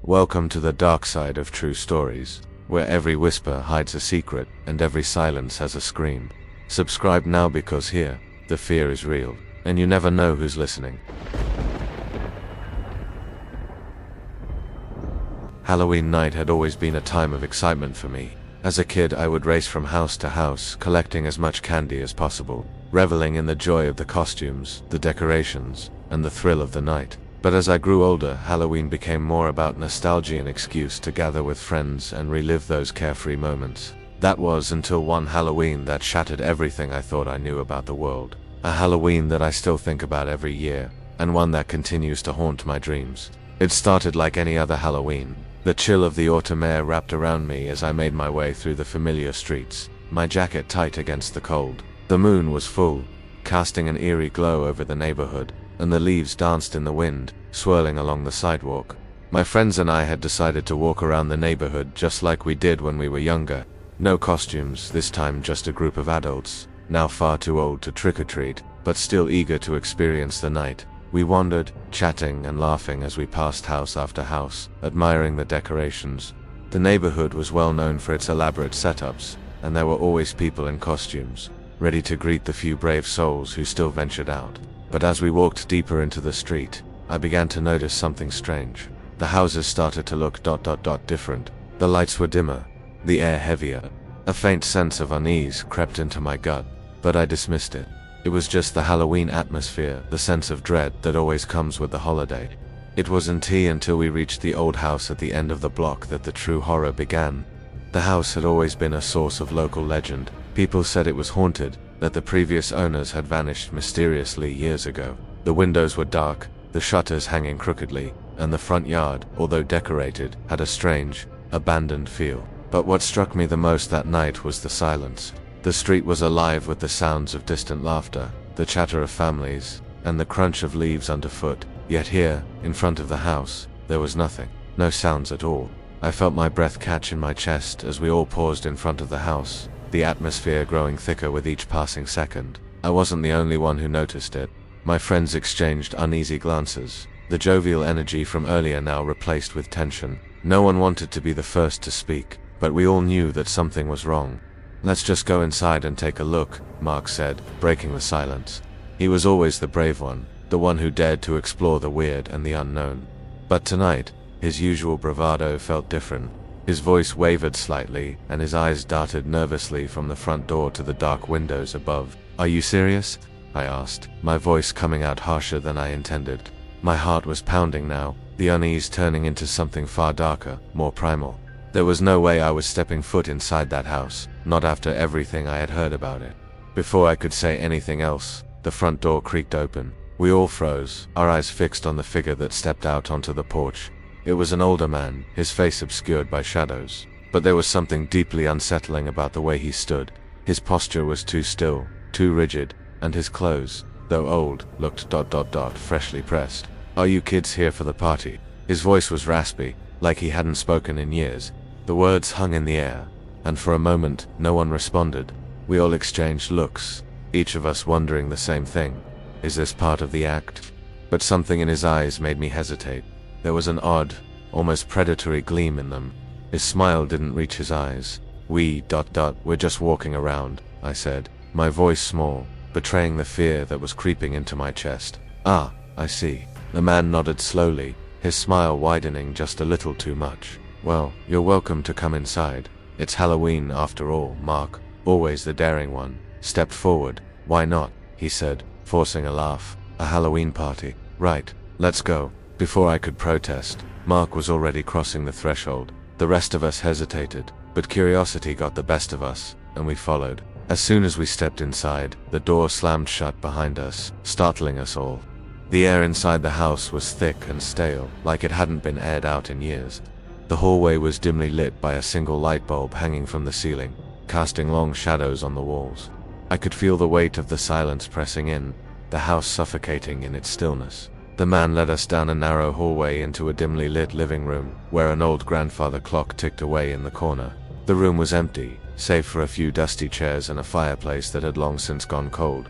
Welcome to the dark side of true stories, where every whisper hides a secret and every silence has a scream. Subscribe now because here, the fear is real, and you never know who's listening. Halloween night had always been a time of excitement for me. As a kid, I would race from house to house, collecting as much candy as possible, reveling in the joy of the costumes, the decorations, and the thrill of the night. But as I grew older, Halloween became more about nostalgia, an excuse to gather with friends and relive those carefree moments. That was until one Halloween that shattered everything I thought I knew about the world. A Halloween that I still think about every year, and one that continues to haunt my dreams. It started like any other Halloween. The chill of the autumn air wrapped around me as I made my way through the familiar streets, my jacket tight against the cold. The moon was full, casting an eerie glow over the neighborhood, and the leaves danced in the wind, swirling along the sidewalk. My friends and I had decided to walk around the neighborhood just like we did when we were younger. No costumes, this time just a group of adults, now far too old to trick-or-treat, but still eager to experience the night. We wandered, chatting and laughing as we passed house after house, admiring the decorations. The neighborhood was well known for its elaborate setups, and there were always people in costumes, ready to greet the few brave souls who still ventured out. But as we walked deeper into the street, I began to notice something strange. The houses started to look different. The lights were dimmer, the air heavier. A faint sense of unease crept into my gut, but I dismissed it. It was just the Halloween atmosphere, the sense of dread that always comes with the holiday. It wasn't until we reached the old house at the end of the block that the true horror began. The house had always been a source of local legend. People said it was haunted, that the previous owners had vanished mysteriously years ago. The windows were dark, the shutters hanging crookedly, and the front yard, although decorated, had a strange, abandoned feel. But what struck me the most that night was the silence. The street was alive with the sounds of distant laughter, the chatter of families, and the crunch of leaves underfoot. Yet here, in front of the house, there was nothing. No sounds at all. I felt my breath catch in my chest as we all paused in front of the house, the atmosphere growing thicker with each passing second. I wasn't the only one who noticed it. My friends exchanged uneasy glances, the jovial energy from earlier now replaced with tension. No one wanted to be the first to speak, but we all knew that something was wrong. "Let's just go inside and take a look," Mark said, breaking the silence. He was always the brave one, the one who dared to explore the weird and the unknown. But tonight, his usual bravado felt different. His voice wavered slightly, and his eyes darted nervously from the front door to the dark windows above. "Are you serious?" I asked, my voice coming out harsher than I intended. My heart was pounding now, the unease turning into something far darker, more primal. There was no way I was stepping foot inside that house, not after everything I had heard about it. Before I could say anything else, the front door creaked open. We all froze, our eyes fixed on the figure that stepped out onto the porch. It was an older man, his face obscured by shadows. But there was something deeply unsettling about the way he stood. His posture was too still, too rigid, and his clothes, though old, looked freshly pressed. "Are you kids here for the party?" His voice was raspy, like he hadn't spoken in years. The words hung in the air, and for a moment, no one responded. We all exchanged looks, each of us wondering the same thing. Is this part of the act? But something in his eyes made me hesitate. There was an odd, almost predatory gleam in them. His smile didn't reach his eyes. We're just walking around," I said, my voice small, betraying the fear that was creeping into my chest. "Ah, I see." The man nodded slowly, his smile widening just a little too much. "Well, you're welcome to come inside. It's Halloween after all." Mark, always the daring one, stepped forward. "Why not?" he said, forcing a laugh. "A Halloween party. Right, let's go." Before I could protest, Mark was already crossing the threshold. The rest of us hesitated, but curiosity got the best of us, and we followed. As soon as we stepped inside, the door slammed shut behind us, startling us all. The air inside the house was thick and stale, like it hadn't been aired out in years. The hallway was dimly lit by a single light bulb hanging from the ceiling, casting long shadows on the walls. I could feel the weight of the silence pressing in, the house suffocating in its stillness. The man led us down a narrow hallway into a dimly lit living room, where an old grandfather clock ticked away in the corner. The room was empty, save for a few dusty chairs and a fireplace that had long since gone cold.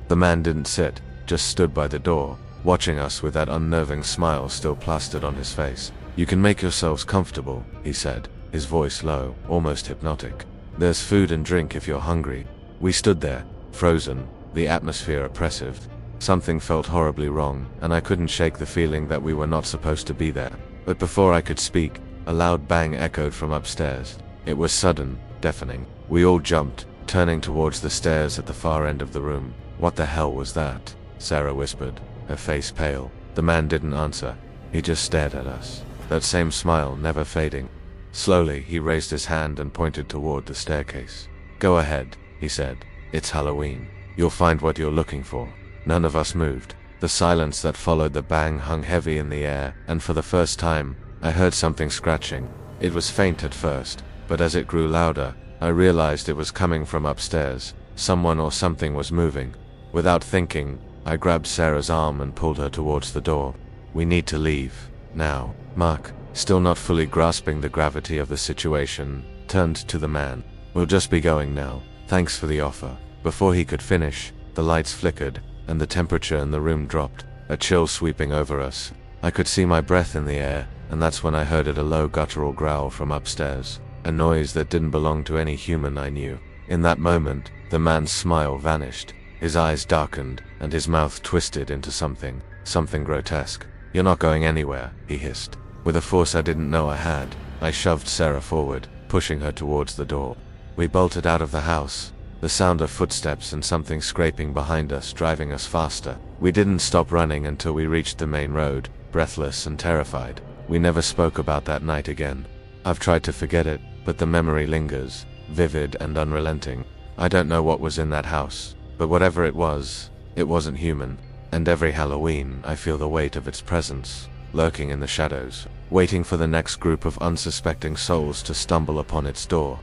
The man didn't sit, just stood by the door, watching us with that unnerving smile still plastered on his face. "You can make yourselves comfortable," he said, his voice low, almost hypnotic. "There's food and drink if you're hungry." We stood there, frozen, the atmosphere oppressive. Something felt horribly wrong, and I couldn't shake the feeling that we were not supposed to be there. But before I could speak, a loud bang echoed from upstairs. It was sudden, deafening. We all jumped, turning towards the stairs at the far end of the room. "What the hell was that?" Sarah whispered, her face pale. The man didn't answer. He just stared at us, that same smile never fading. Slowly, he raised his hand and pointed toward the staircase. "Go ahead," he said. "It's Halloween. You'll find what you're looking for." None of us moved. The silence that followed the bang hung heavy in the air, and for the first time, I heard something scratching. It was faint at first, but as it grew louder, I realized it was coming from upstairs. Someone or something was moving. Without thinking, I grabbed Sarah's arm and pulled her towards the door. "We need to leave. Now." Mark, still not fully grasping the gravity of the situation, turned to the man. "We'll just be going now. Thanks for the offer." Before he could finish, the lights flickered, and the temperature in the room dropped, a chill sweeping over us. I could see my breath in the air, and that's when I heard a low guttural growl from upstairs, a noise that didn't belong to any human I knew. In that moment, the man's smile vanished. His eyes darkened, and his mouth twisted into something grotesque. "You're not going anywhere," he hissed. With a force I didn't know I had, I shoved Sarah forward, pushing her towards the door. We bolted out of the house, the sound of footsteps and something scraping behind us driving us faster. We didn't stop running until we reached the main road, breathless and terrified. We never spoke about that night again. I've tried to forget it, but the memory lingers, vivid and unrelenting. I don't know what was in that house, but whatever it wasn't human. And every Halloween, I feel the weight of its presence, lurking in the shadows, waiting for the next group of unsuspecting souls to stumble upon its door.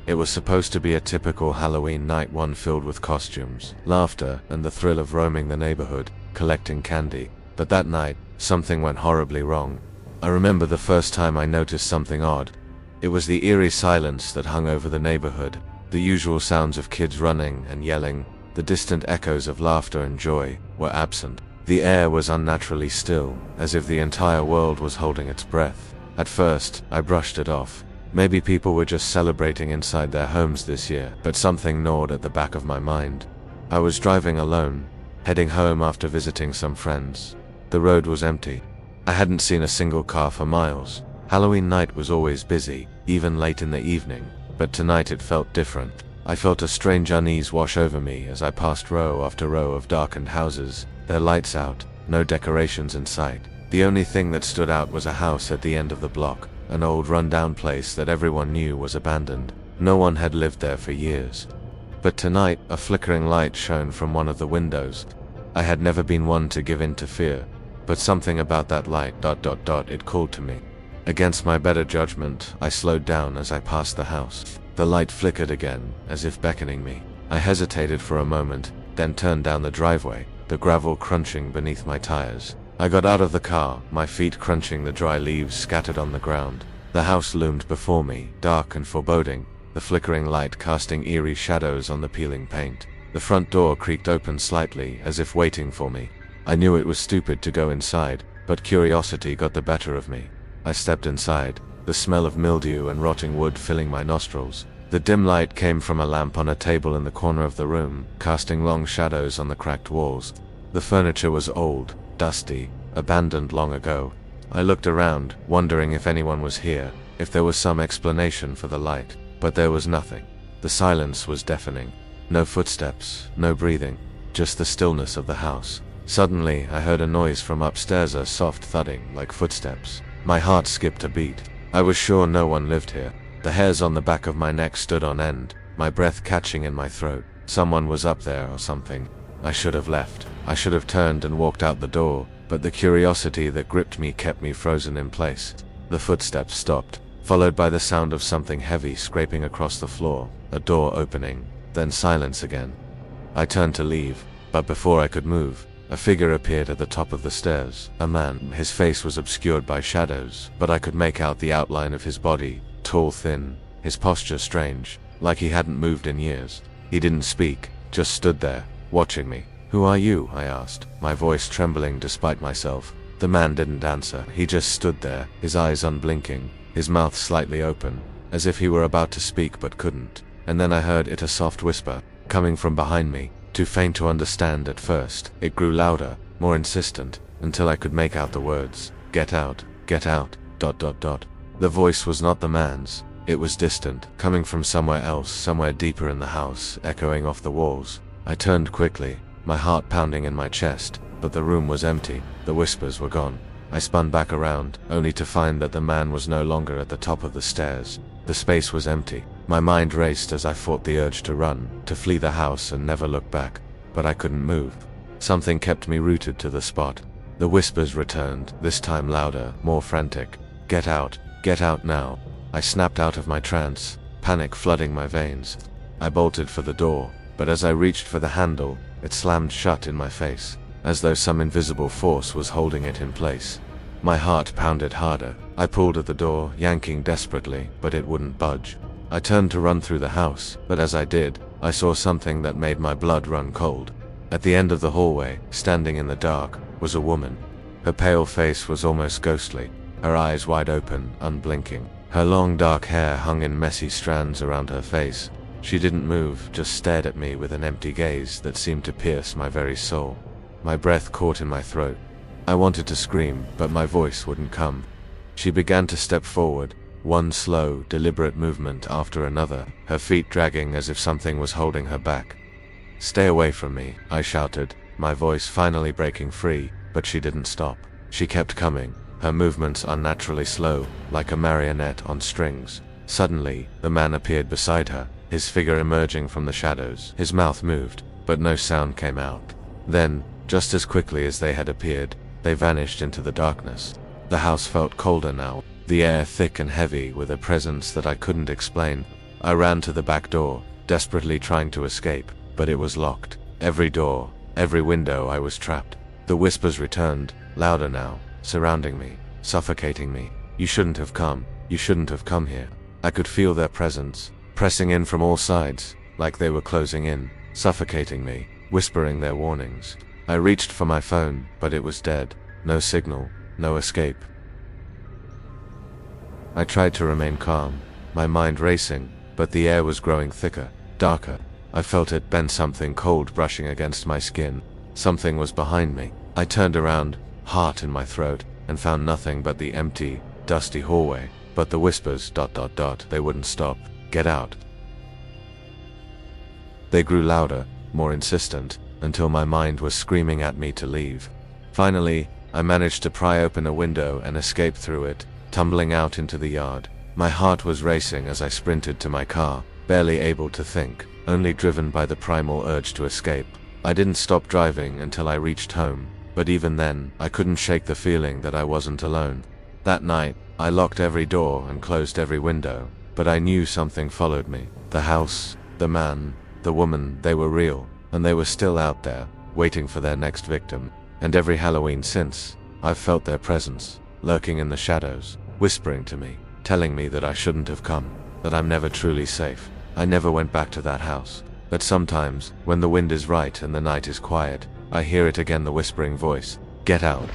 It was supposed to be a typical Halloween night, one filled with costumes, laughter, and the thrill of roaming the neighborhood, collecting candy. But that night, something went horribly wrong. I remember the first time I noticed something odd. It was the eerie silence that hung over the neighborhood. The usual sounds of kids running and yelling, the distant echoes of laughter and joy, were absent. The air was unnaturally still, as if the entire world was holding its breath. At first, I brushed it off. Maybe people were just celebrating inside their homes this year, but something gnawed at the back of my mind. I was driving alone, heading home after visiting some friends. The road was empty. I hadn't seen a single car for miles. Halloween night was always busy, even late in the evening, but tonight it felt different. I felt a strange unease wash over me as I passed row after row of darkened houses, their lights out, no decorations in sight. The only thing that stood out was a house at the end of the block, an old run-down place that everyone knew was abandoned. No one had lived there for years. But tonight, a flickering light shone from one of the windows. I had never been one to give in to fear, but something about that light, it called to me. Against my better judgment, I slowed down as I passed the house. The light flickered again, as if beckoning me. I hesitated for a moment, then turned down the driveway, the gravel crunching beneath my tires. I got out of the car, my feet crunching the dry leaves scattered on the ground. The house loomed before me, dark and foreboding, the flickering light casting eerie shadows on the peeling paint. The front door creaked open slightly, as if waiting for me. I knew it was stupid to go inside, but curiosity got the better of me. I stepped inside, the smell of mildew and rotting wood filling my nostrils. The dim light came from a lamp on a table in the corner of the room, casting long shadows on the cracked walls. The furniture was old, dusty, abandoned long ago. I looked around, wondering if anyone was here, if there was some explanation for the light, but there was nothing. The silence was deafening. No footsteps, no breathing, just the stillness of the house. Suddenly, I heard a noise from upstairs, a soft thudding, like footsteps. My heart skipped a beat. I was sure no one lived here. The hairs on the back of my neck stood on end, my breath catching in my throat. Someone was up there or something. I should have left. I should have turned and walked out the door, but the curiosity that gripped me kept me frozen in place. The footsteps stopped, followed by the sound of something heavy scraping across the floor, a door opening, then silence again. I turned to leave, but before I could move, a figure appeared at the top of the stairs. A man. His face was obscured by shadows, but I could make out the outline of his body, tall, thin, his posture strange, like he hadn't moved in years. He didn't speak, just stood there, watching me. "Who are you?" I asked, my voice trembling despite myself. The man didn't answer. He just stood there, his eyes unblinking, his mouth slightly open, as if he were about to speak but couldn't. And then I heard a soft whisper, coming from behind me, too faint to understand at first. It grew louder, more insistent, until I could make out the words, get out, dot dot dot. The voice was not the man's. It was distant, coming from somewhere else, somewhere deeper in the house, echoing off the walls. I turned quickly, my heart pounding in my chest, but the room was empty, the whispers were gone. I spun back around, only to find that the man was no longer at the top of the stairs. The space was empty. My mind raced as I fought the urge to run, to flee the house and never look back. But I couldn't move. Something kept me rooted to the spot. The whispers returned, this time louder, more frantic. Get out now. I snapped out of my trance, panic flooding my veins. I bolted for the door, but as I reached for the handle, it slammed shut in my face, as though some invisible force was holding it in place. My heart pounded harder. I pulled at the door, yanking desperately, but it wouldn't budge. I turned to run through the house, but as I did, I saw something that made my blood run cold. At the end of the hallway, standing in the dark, was a woman. Her pale face was almost ghostly, her eyes wide open, unblinking. Her long dark hair hung in messy strands around her face. She didn't move, just stared at me with an empty gaze that seemed to pierce my very soul. My breath caught in my throat. I wanted to scream, but my voice wouldn't come. She began to step forward, one slow, deliberate movement after another, her feet dragging as if something was holding her back. "Stay away from me," I shouted, my voice finally breaking free, but she didn't stop. She kept coming, her movements unnaturally slow, like a marionette on strings. Suddenly, the man appeared beside her, his figure emerging from the shadows. His mouth moved, but no sound came out. Then, just as quickly as they had appeared, they vanished into the darkness. The house felt colder now, the air thick and heavy with a presence that I couldn't explain. I ran to the back door, desperately trying to escape, but it was locked. Every door, every window, I was trapped. The whispers returned, louder now, surrounding me, suffocating me. "You shouldn't have come. You shouldn't have come here." I could feel their presence, pressing in from all sides, like they were closing in, suffocating me, whispering their warnings. I reached for my phone, but it was dead. No signal, no escape. I tried to remain calm, my mind racing, but the air was growing thicker, darker. I felt it bend, something cold brushing against my skin. Something was behind me. I turned around, heart in my throat, and found nothing but the empty, dusty hallway. But the whispers, they wouldn't stop. "Get out." They grew louder, more insistent, until my mind was screaming at me to leave. Finally, I managed to pry open a window and escape through it, tumbling out into the yard. My heart was racing as I sprinted to my car, barely able to think, only driven by the primal urge to escape. I didn't stop driving until I reached home, but even then, I couldn't shake the feeling that I wasn't alone. That night, I locked every door and closed every window, but I knew something followed me. The house, the man, the woman, they were real, and they were still out there, waiting for their next victim. And every Halloween since, I've felt their presence, lurking in the shadows, whispering to me, telling me that I shouldn't have come, that I'm never truly safe. I never went back to that house. But sometimes, when the wind is right and the night is quiet, I hear it again, the whispering voice, "Get out."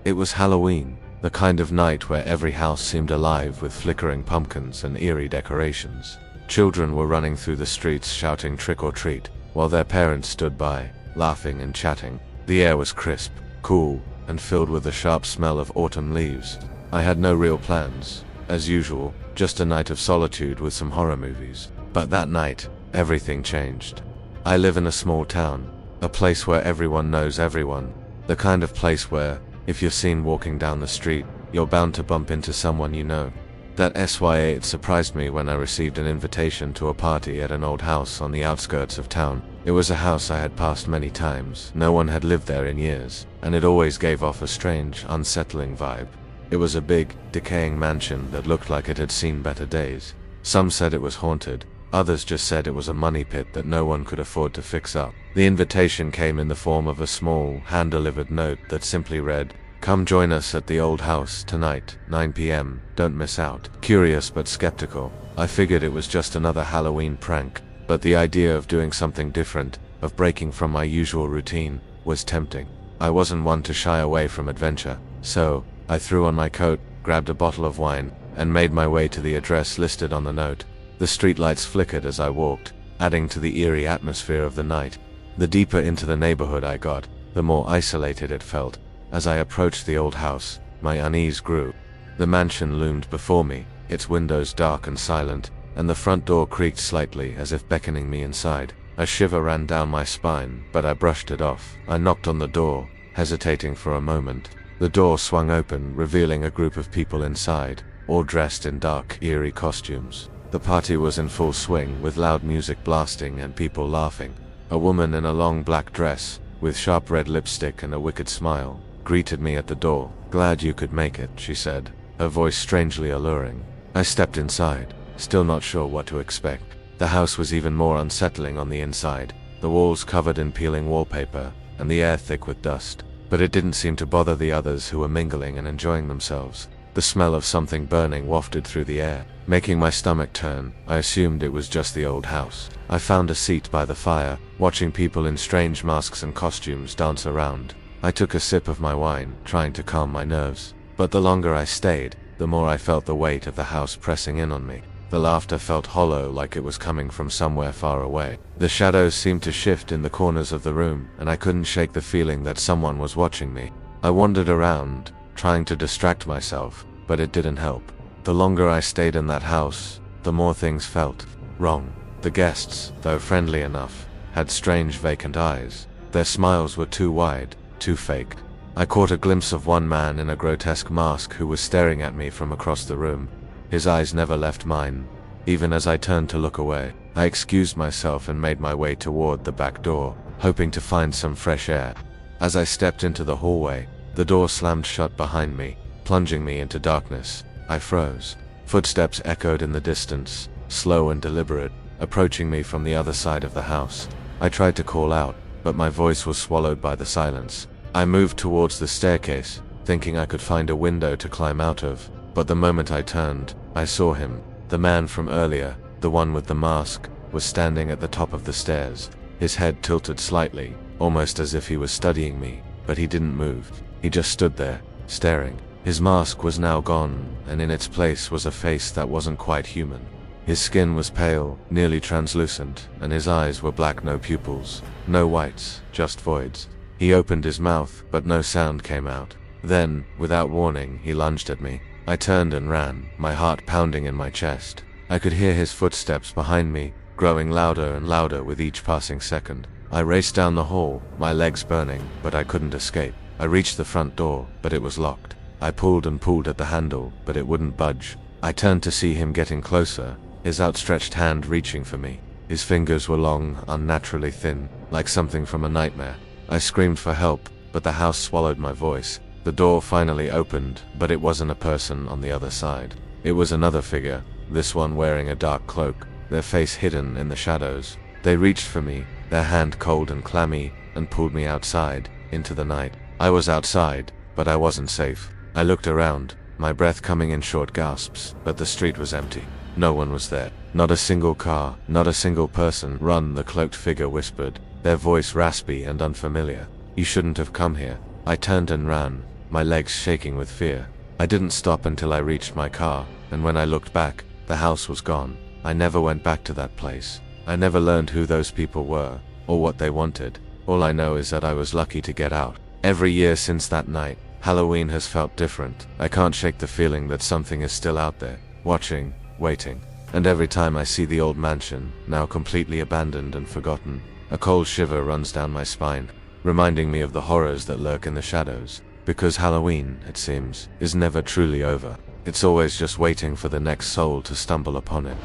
It was Halloween, the kind of night where every house seemed alive with flickering pumpkins and eerie decorations. Children were running through the streets shouting trick or treat, while their parents stood by, laughing and chatting. The air was crisp, cool, and filled with the sharp smell of autumn leaves. I had no real plans, as usual, just a night of solitude with some horror movies. But that night, everything changed. I live in a small town, a place where everyone knows everyone, the kind of place where, if you're seen walking down the street, you're bound to bump into someone you know. That it surprised me when I received an invitation to a party at an old house on the outskirts of town. It was a house I had passed many times. No one had lived there in years, and it always gave off a strange, unsettling vibe. It was a big, decaying mansion that looked like it had seen better days. Some said it was haunted, others just said it was a money pit that no one could afford to fix up. The invitation came in the form of a small, hand-delivered note that simply read, Come join us at the old house tonight, 9 p.m, don't miss out. Curious but skeptical, I figured it was just another Halloween prank, but the idea of doing something different, of breaking from my usual routine, was tempting. I wasn't one to shy away from adventure, so I threw on my coat, grabbed a bottle of wine, and made my way to the address listed on the note. The streetlights flickered as I walked, adding to the eerie atmosphere of the night. The deeper into the neighborhood I got, the more isolated it felt. As I approached the old house, my unease grew. The mansion loomed before me, its windows dark and silent, and the front door creaked slightly as if beckoning me inside. A shiver ran down my spine, but I brushed it off. I knocked on the door, hesitating for a moment. The door swung open, revealing a group of people inside, all dressed in dark, eerie costumes. The party was in full swing, with loud music blasting and people laughing. A woman in a long black dress, with sharp red lipstick and a wicked smile, greeted me at the door. "Glad you could make it," she said, her voice strangely alluring. I stepped inside, still not sure what to expect. The house was even more unsettling on the inside, the walls covered in peeling wallpaper, and the air thick with dust. But it didn't seem to bother the others who were mingling and enjoying themselves. The smell of something burning wafted through the air, making my stomach turn. I assumed it was just the old house. I found a seat by the fire, watching people in strange masks and costumes dance around. I took a sip of my wine, trying to calm my nerves. But the longer I stayed, the more I felt the weight of the house pressing in on me. The laughter felt hollow, like it was coming from somewhere far away. The shadows seemed to shift in the corners of the room, and I couldn't shake the feeling that someone was watching me. I wandered around, trying to distract myself, but it didn't help. The longer I stayed in that house, the more things felt wrong. The guests, though friendly enough, had strange vacant eyes. Their smiles were too wide, too fake. I caught a glimpse of one man in a grotesque mask who was staring at me from across the room. His eyes never left mine. Even as I turned to look away, I excused myself and made my way toward the back door, hoping to find some fresh air. As I stepped into the hallway, the door slammed shut behind me, plunging me into darkness. I froze. Footsteps echoed in the distance, slow and deliberate, approaching me from the other side of the house. I tried to call out, but my voice was swallowed by the silence. I moved towards the staircase, thinking I could find a window to climb out of, but the moment I turned, I saw him. The man from earlier, the one with the mask, was standing at the top of the stairs. His head tilted slightly, almost as if he was studying me, but he didn't move. He just stood there, staring. His mask was now gone, and in its place was a face that wasn't quite human. His skin was pale, nearly translucent, and his eyes were black, no pupils, no whites, just voids. He opened his mouth, but no sound came out. Then, without warning, he lunged at me. I turned and ran, my heart pounding in my chest. I could hear his footsteps behind me, growing louder and louder with each passing second. I raced down the hall, my legs burning, but I couldn't escape. I reached the front door, but it was locked. I pulled and pulled at the handle, but it wouldn't budge. I turned to see him getting closer, his outstretched hand reaching for me. His fingers were long, unnaturally thin, like something from a nightmare. I screamed for help, but the house swallowed my voice. The door finally opened, but it wasn't a person on the other side. It was another figure, this one wearing a dark cloak, their face hidden in the shadows. They reached for me, their hand cold and clammy, and pulled me outside, into the night. I was outside, but I wasn't safe. I looked around, my breath coming in short gasps, but the street was empty. No one was there. Not a single car, not a single person. "Run," the cloaked figure whispered, their voice raspy and unfamiliar. "You shouldn't have come here." I turned and ran, my legs shaking with fear. I didn't stop until I reached my car, and when I looked back, the house was gone. I never went back to that place. I never learned who those people were, or what they wanted. All I know is that I was lucky to get out. Every year since that night, Halloween has felt different. I can't shake the feeling that something is still out there, watching, waiting. And every time I see the old mansion, now completely abandoned and forgotten, a cold shiver runs down my spine, reminding me of the horrors that lurk in the shadows. Because Halloween, it seems, is never truly over. It's always just waiting for the next soul to stumble upon it.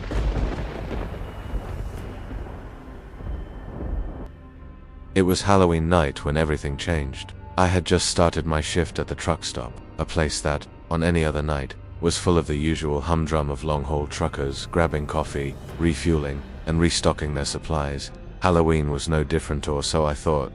It was Halloween night when everything changed. I had just started my shift at the truck stop, a place that, on any other night, was full of the usual humdrum of long-haul truckers grabbing coffee, refueling, and restocking their supplies. Halloween was no different, or so I thought.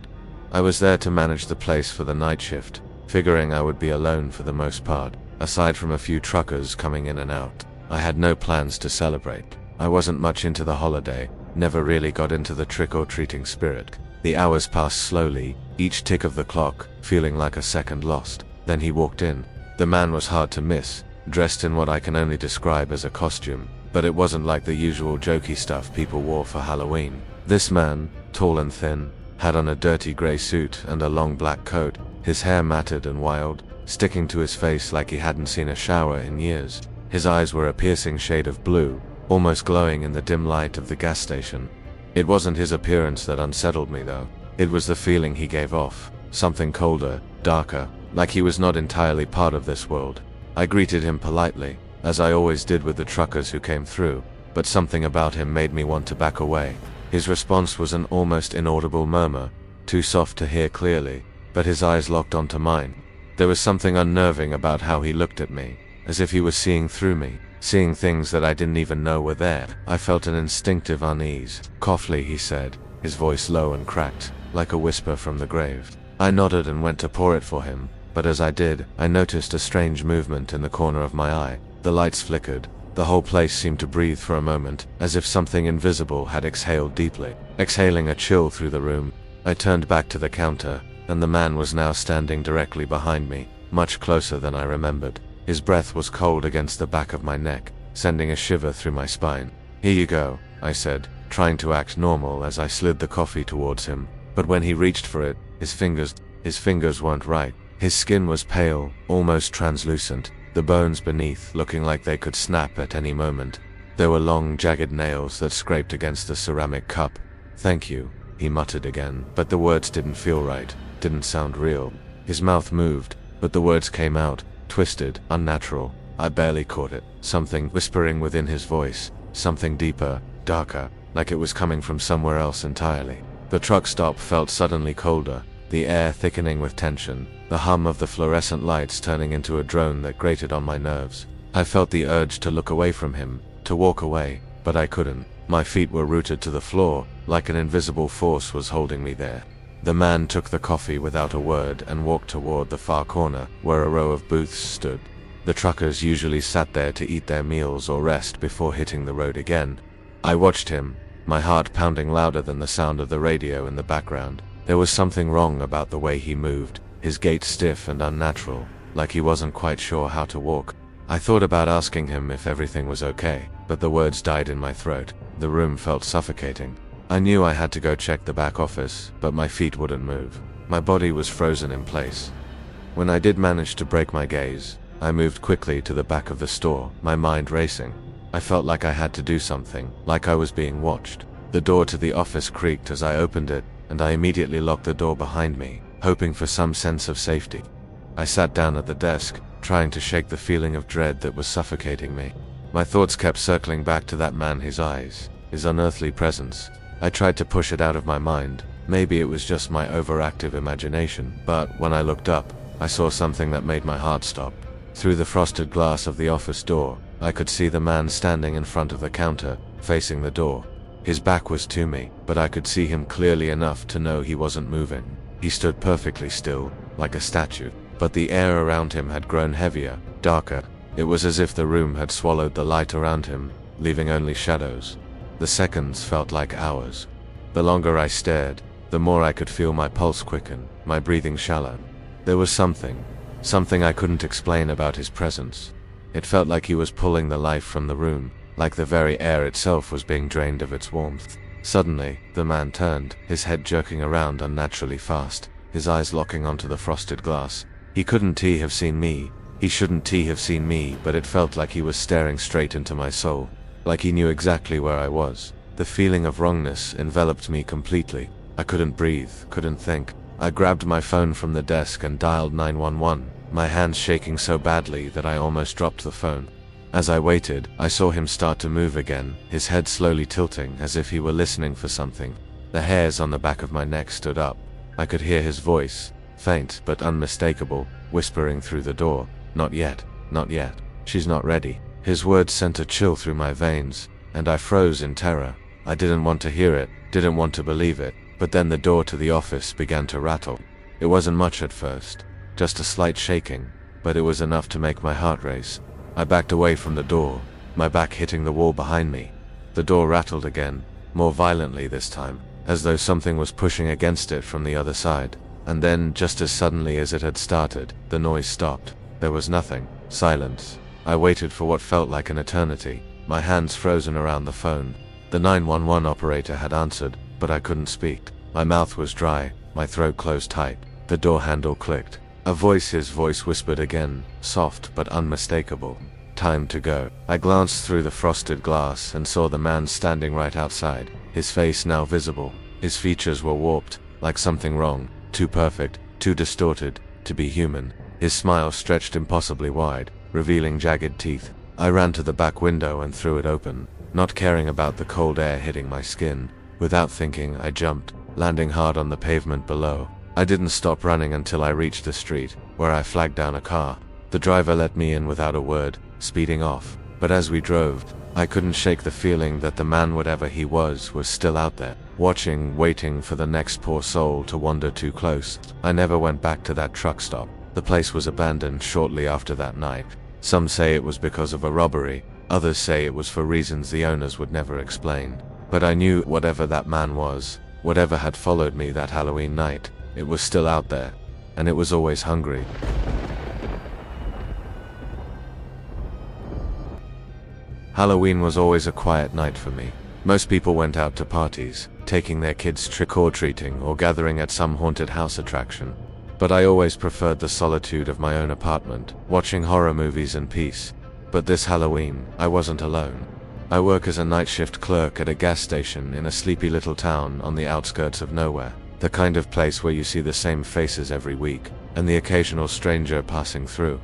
I was there to manage the place for the night shift, figuring I would be alone for the most part, aside from a few truckers coming in and out. I had no plans to celebrate. I wasn't much into the holiday, never really got into the trick-or-treating spirit. The hours passed slowly, each tick of the clock feeling like a second lost. Then he walked in. The man was hard to miss, dressed in what I can only describe as a costume, but it wasn't like the usual jokey stuff people wore for Halloween. This man, tall and thin, had on a dirty grey suit and a long black coat, his hair matted and wild, sticking to his face like he hadn't seen a shower in years. His eyes were a piercing shade of blue, almost glowing in the dim light of the gas station. It wasn't his appearance that unsettled me though. It was the feeling he gave off, something colder, darker, like he was not entirely part of this world. I greeted him politely, as I always did with the truckers who came through, but something about him made me want to back away. His response was an almost inaudible murmur, too soft to hear clearly, but his eyes locked onto mine. There was something unnerving about how he looked at me, as if he was seeing through me, seeing things that I didn't even know were there. I felt an instinctive unease. "Coughley," he said, his voice low and cracked, like a whisper from the grave. I nodded and went to pour it for him, but as I did, I noticed a strange movement in the corner of my eye. The lights flickered. The whole place seemed to breathe for a moment, as if something invisible had exhaled deeply. Exhaling a chill through the room, I turned back to the counter, and the man was now standing directly behind me, much closer than I remembered. His breath was cold against the back of my neck, sending a shiver through my spine. "Here you go," I said, trying to act normal as I slid the coffee towards him. But when he reached for it, his fingers weren't right. His skin was pale, almost translucent, the bones beneath looking like they could snap at any moment. There were long, jagged nails that scraped against the ceramic cup. "Thank you," he muttered again, but the words didn't feel right, didn't sound real. His mouth moved, but the words came out, twisted, unnatural. I barely caught it. Something whispering within his voice, something deeper, darker, like it was coming from somewhere else entirely. The truck stop felt suddenly colder, the air thickening with tension, the hum of the fluorescent lights turning into a drone that grated on my nerves. I felt the urge to look away from him, to walk away, but I couldn't. My feet were rooted to the floor, like an invisible force was holding me there. The man took the coffee without a word and walked toward the far corner, where a row of booths stood. The truckers usually sat there to eat their meals or rest before hitting the road again. I watched him, my heart pounding louder than the sound of the radio in the background. There was something wrong about the way he moved, his gait stiff and unnatural, like he wasn't quite sure how to walk. I thought about asking him if everything was okay, but the words died in my throat. The room felt suffocating. I knew I had to go check the back office, but my feet wouldn't move. My body was frozen in place. When I did manage to break my gaze, I moved quickly to the back of the store, my mind racing. I felt like I had to do something, like I was being watched. The door to the office creaked as I opened it, and I immediately locked the door behind me, hoping for some sense of safety. I sat down at the desk, trying to shake the feeling of dread that was suffocating me. My thoughts kept circling back to that man, his eyes, his unearthly presence. I tried to push it out of my mind. Maybe it was just my overactive imagination, but when I looked up, I saw something that made my heart stop. Through the frosted glass of the office door, I could see the man standing in front of the counter, facing the door. His back was to me, but I could see him clearly enough to know he wasn't moving. He stood perfectly still, like a statue, but the air around him had grown heavier, darker. It was as if the room had swallowed the light around him, leaving only shadows. The seconds felt like hours. The longer I stared, the more I could feel my pulse quicken, my breathing shallow. There was something I couldn't explain about his presence. It felt like he was pulling the life from the room, like the very air itself was being drained of its warmth. Suddenly, the man turned, his head jerking around unnaturally fast, his eyes locking onto the frosted glass. He shouldn't have seen me, but it felt like he was staring straight into my soul, like he knew exactly where I was. The feeling of wrongness enveloped me completely. I couldn't breathe, couldn't think. I grabbed my phone from the desk and dialed 911, my hands shaking so badly that I almost dropped the phone. As I waited, I saw him start to move again, his head slowly tilting as if he were listening for something. The hairs on the back of my neck stood up. I could hear his voice, faint but unmistakable, whispering through the door. Not yet, not yet. She's not ready." His words sent a chill through my veins, and I froze in terror. I didn't want to hear it, didn't want to believe it, but then the door to the office began to rattle. It wasn't much at first. just a slight shaking, but it was enough to make my heart race. I backed away from the door, my back hitting the wall behind me. The door rattled again, more violently this time, as though something was pushing against it from the other side. And then, just as suddenly as it had started, the noise stopped. There was nothing. Silence. I waited for what felt like an eternity, my hands frozen around the phone. The 911 operator had answered, but I couldn't speak. My mouth was dry, my throat closed tight. The door handle clicked. His voice whispered again, soft but unmistakable. Time to go. I glanced through the frosted glass and saw the man standing right outside, his face now visible. His features were warped, like something wrong, too perfect, too distorted, to be human. His smile stretched impossibly wide, revealing jagged teeth. I ran to the back window and threw it open, not caring about the cold air hitting my skin. Without thinking, I jumped, landing hard on the pavement below. I didn't stop running until I reached the street, where I flagged down a car. The driver let me in without a word, speeding off. But as we drove, I couldn't shake the feeling that the man, whatever he was still out there, watching, waiting for the next poor soul to wander too close. I never went back to that truck stop. The place was abandoned shortly after that night. Some say it was because of a robbery, others say it was for reasons the owners would never explain. But I knew whatever that man was, whatever had followed me that Halloween night, it was still out there, and it was always hungry. Halloween was always a quiet night for me. Most people went out to parties, taking their kids trick-or-treating or gathering at some haunted house attraction. But I always preferred the solitude of my own apartment, watching horror movies in peace. But this Halloween, I wasn't alone. I work as a night shift clerk at a gas station in a sleepy little town on the outskirts of nowhere. The kind of place where you see the same faces every week, and the occasional stranger passing through.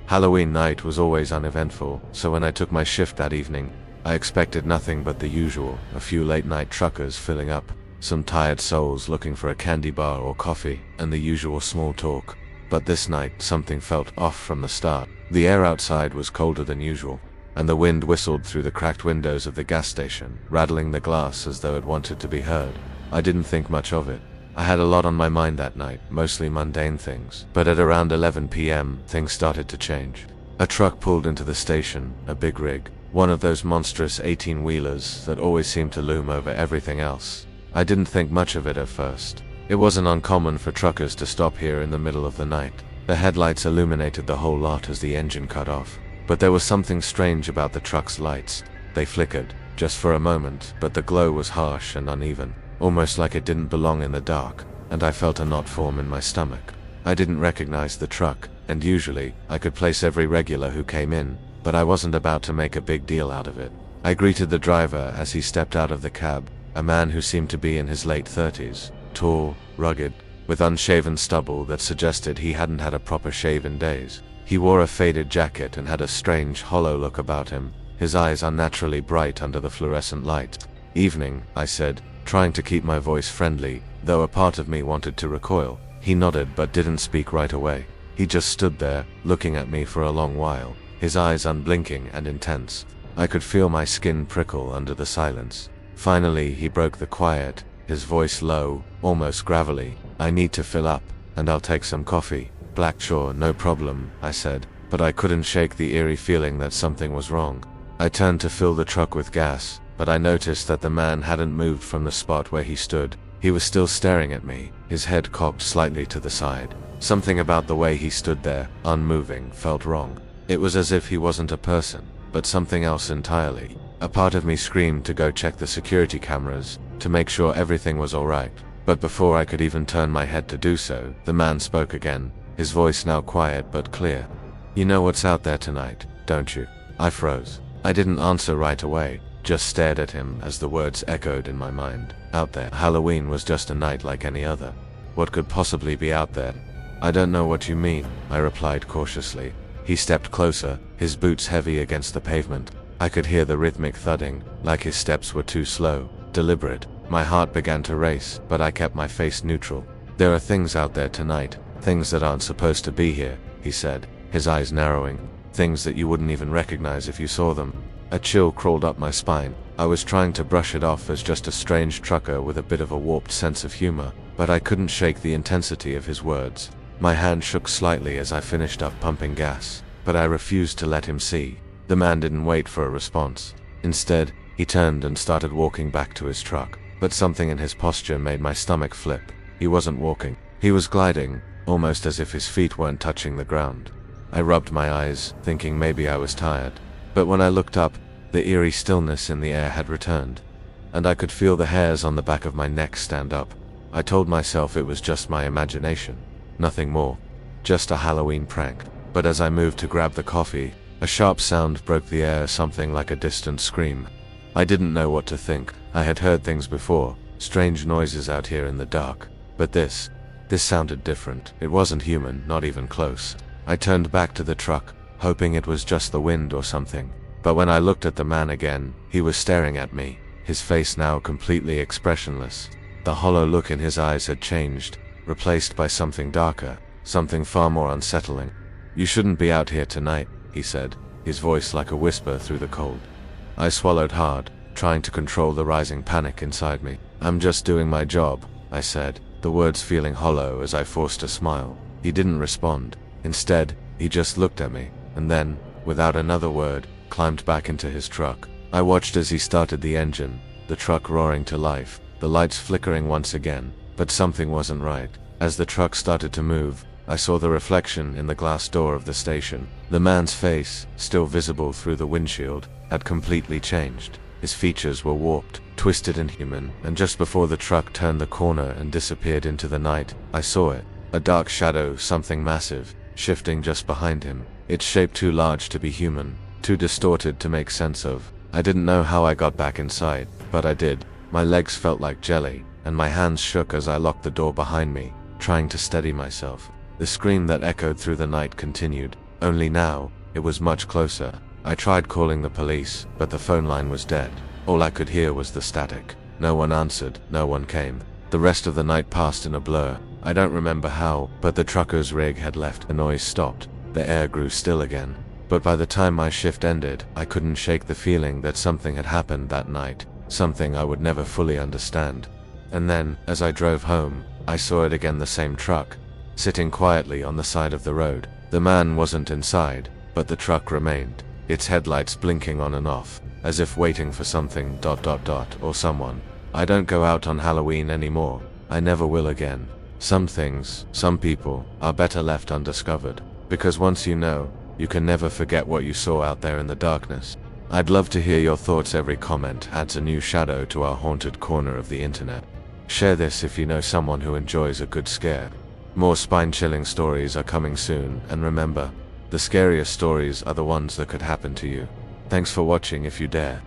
Halloween night was always uneventful, so when I took my shift that evening, I expected nothing but the usual, a few late-night truckers filling up, some tired souls looking for a candy bar or coffee, and the usual small talk. But this night, something felt off from the start. The air outside was colder than usual, and the wind whistled through the cracked windows of the gas station, rattling the glass as though it wanted to be heard. I didn't think much of it. I had a lot on my mind that night, mostly mundane things. But at around 11 p.m., things started to change. A truck pulled into the station, a big rig, one of those monstrous 18-wheelers that always seem to loom over everything else. I didn't think much of it at first. It wasn't uncommon for truckers to stop here in the middle of the night. The headlights illuminated the whole lot as the engine cut off. But there was something strange about the truck's lights. They flickered, just for a moment, but the glow was harsh and uneven, almost like it didn't belong in the dark, and I felt a knot form in my stomach. I didn't recognize the truck, and usually, I could place every regular who came in, but I wasn't about to make a big deal out of it. I greeted the driver as he stepped out of the cab, a man who seemed to be in his late 30s, tall, rugged, with unshaven stubble that suggested he hadn't had a proper shave in days. He wore a faded jacket and had a strange, hollow look about him, his eyes unnaturally bright under the fluorescent light. "Evening," I said, trying to keep my voice friendly, though a part of me wanted to recoil. He nodded but didn't speak right away. He just stood there, looking at me for a long while, his eyes unblinking and intense. I could feel my skin prickle under the silence. Finally, he broke the quiet, his voice low, almost gravelly. "I need to fill up, and I'll take some coffee." "Black, sure, no problem," I said, but I couldn't shake the eerie feeling that something was wrong. I turned to fill the truck with gas, but I noticed that the man hadn't moved from the spot where he stood. He was still staring at me, his head cocked slightly to the side. Something about the way he stood there, unmoving, felt wrong. It was as if he wasn't a person, but something else entirely. A part of me screamed to go check the security cameras, to make sure everything was alright. But before I could even turn my head to do so, the man spoke again, his voice now quiet but clear. "You know what's out there tonight, don't you?" I froze. I didn't answer right away, just stared at him as the words echoed in my mind. Out there. Halloween was just a night like any other. What could possibly be out there? "I don't know what you mean," I replied cautiously. He stepped closer, his boots heavy against the pavement. I could hear the rhythmic thudding, like his steps were too slow, deliberate. My heart began to race, but I kept my face neutral. "There are things out there tonight, things that aren't supposed to be here," he said, his eyes narrowing. "Things that you wouldn't even recognize if you saw them." A chill crawled up my spine. I was trying to brush it off as just a strange trucker with a bit of a warped sense of humor, but I couldn't shake the intensity of his words. My hand shook slightly as I finished up pumping gas, but I refused to let him see. The man didn't wait for a response. Instead, he turned and started walking back to his truck, but something in his posture made my stomach flip. He wasn't walking. He was gliding, almost as if his feet weren't touching the ground. I rubbed my eyes, thinking maybe I was tired. But when I looked up, the eerie stillness in the air had returned, and I could feel the hairs on the back of my neck stand up. I told myself it was just my imagination. Nothing more. Just a Halloween prank. But as I moved to grab the coffee, a sharp sound broke the air, something like a distant scream. I didn't know what to think. I had heard things before, strange noises out here in the dark. But this sounded different. It wasn't human, not even close. I turned back to the truck, hoping it was just the wind or something. But when I looked at the man again, he was staring at me, his face now completely expressionless. The hollow look in his eyes had changed, replaced by something darker, something far more unsettling. "You shouldn't be out here tonight," he said, his voice like a whisper through the cold. I swallowed hard, trying to control the rising panic inside me. "I'm just doing my job," I said, the words feeling hollow as I forced a smile. He didn't respond. Instead, he just looked at me, and then, without another word, climbed back into his truck. I watched as he started the engine, the truck roaring to life, the lights flickering once again, but something wasn't right. As the truck started to move, I saw the reflection in the glass door of the station. The man's face, still visible through the windshield, had completely changed. His features were warped, twisted and human, and just before the truck turned the corner and disappeared into the night, I saw it. A dark shadow, something massive, shifting just behind him. Its shape too large to be human, too distorted to make sense of. I didn't know how I got back inside, but I did. My legs felt like jelly, and my hands shook as I locked the door behind me, trying to steady myself. The scream that echoed through the night continued, only now, it was much closer. I tried calling the police, but the phone line was dead. All I could hear was the static. No one answered, no one came. The rest of the night passed in a blur. I don't remember how, but the trucker's rig had left. The noise stopped. The air grew still again. But by the time my shift ended, I couldn't shake the feeling that something had happened that night, something I would never fully understand. And then, as I drove home, I saw it again, the same truck, sitting quietly on the side of the road. The man wasn't inside, but the truck remained, its headlights blinking on and off, as if waiting for something ... or someone. I don't go out on Halloween anymore. I never will again. Some things, some people, are better left undiscovered, because once you know, you can never forget what you saw out there in the darkness. I'd love to hear your thoughts. Every comment adds a new shadow to our haunted corner of the internet. Share this if you know someone who enjoys a good scare. More spine-chilling stories are coming soon, and remember, the scariest stories are the ones that could happen to you. Thanks for watching if you dare.